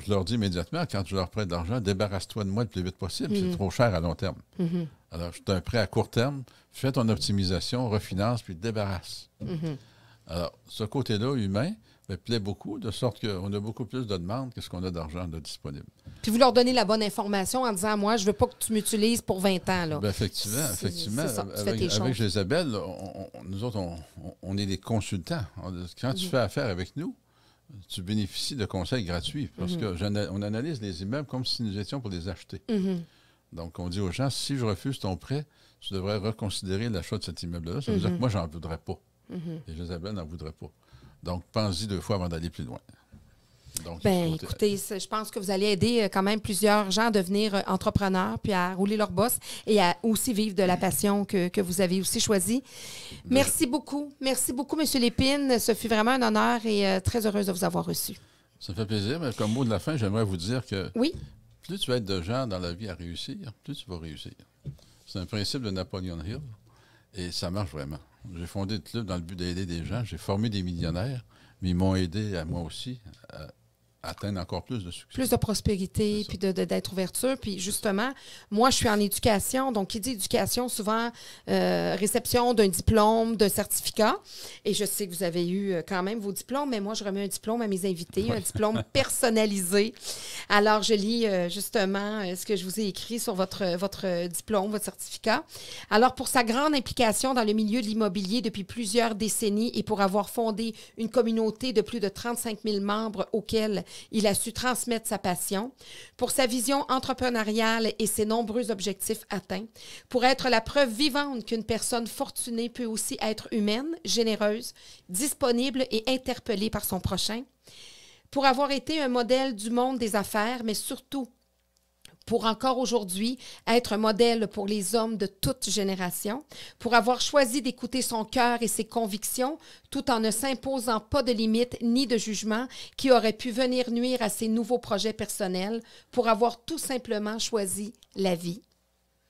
je leur dis immédiatement, quand je leur prête de l'argent, débarrasse-toi de moi le plus vite possible. C'est trop cher à long terme. Alors, je te un prêt à court terme, fais ton optimisation, refinance, puis débarrasse. Alors, ce côté-là, humain, me plaît beaucoup, de sorte qu'on a beaucoup plus de demandes que ce qu'on a d'argent de disponible. Puis vous leur donnez la bonne information en disant, moi, je ne veux pas que tu m'utilises pour 20 ans. Là. Effectivement. C'est ça, Avec Isabelle, nous autres, on est des consultants. Quand tu fais affaire avec nous, tu bénéficies de conseils gratuits parce qu'on analyse les immeubles comme si nous étions pour les acheter. Donc, on dit aux gens, si je refuse ton prêt, tu devrais reconsidérer l'achat de cet immeuble-là. Ça veut dire que moi, j'en voudrais pas. Et Isabelle n'en voudrait pas. Donc, pense-y 2 fois avant d'aller plus loin. Donc, écoutez, je pense que vous allez aider quand même plusieurs gens à devenir entrepreneurs puis à rouler leur boss et à aussi vivre de la passion que vous avez aussi choisie. Merci beaucoup. Merci beaucoup, M. Lépine. Ce fut vraiment un honneur et très heureuse de vous avoir reçu. Ça fait plaisir, mais comme mot de la fin, j'aimerais vous dire que oui? Plus tu vas être de gens dans la vie à réussir, plus tu vas réussir. C'est un principe de Napoleon Hill et ça marche vraiment. J'ai fondé le club dans le but d'aider des gens. J'ai formé des millionnaires, mais ils m'ont aidé à moi aussi à atteindre encore plus de succès. Plus de prospérité, puis d'être ouverture. Puis justement, moi, je suis en éducation. Donc, qui dit éducation, souvent, réception d'un diplôme, d'un certificat. Et je sais que vous avez eu quand même vos diplômes, mais moi, je remets un diplôme à mes invités, un diplôme personnalisé. Alors, je lis justement ce que je vous ai écrit sur votre diplôme, votre certificat. Alors, pour sa grande implication dans le milieu de l'immobilier depuis plusieurs décennies et pour avoir fondé une communauté de plus de 35 000 membres auxquels il a su transmettre sa passion, pour sa vision entrepreneuriale et ses nombreux objectifs atteints, pour être la preuve vivante qu'une personne fortunée peut aussi être humaine, généreuse, disponible et interpellée par son prochain, pour avoir été un modèle du monde des affaires, mais surtout pour encore aujourd'hui être un modèle pour les hommes de toute génération, pour avoir choisi d'écouter son cœur et ses convictions tout en ne s'imposant pas de limites ni de jugements qui auraient pu venir nuire à ses nouveaux projets personnels, pour avoir tout simplement choisi la vie.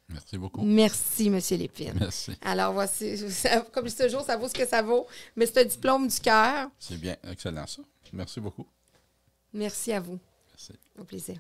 Merci beaucoup. Merci, M. Lépine. Merci. Alors, voici, comme ce jour, ça vaut ce que ça vaut, mais c'est un diplôme du cœur. C'est bien, excellent ça. Merci beaucoup. Merci à vous. Merci. Au plaisir.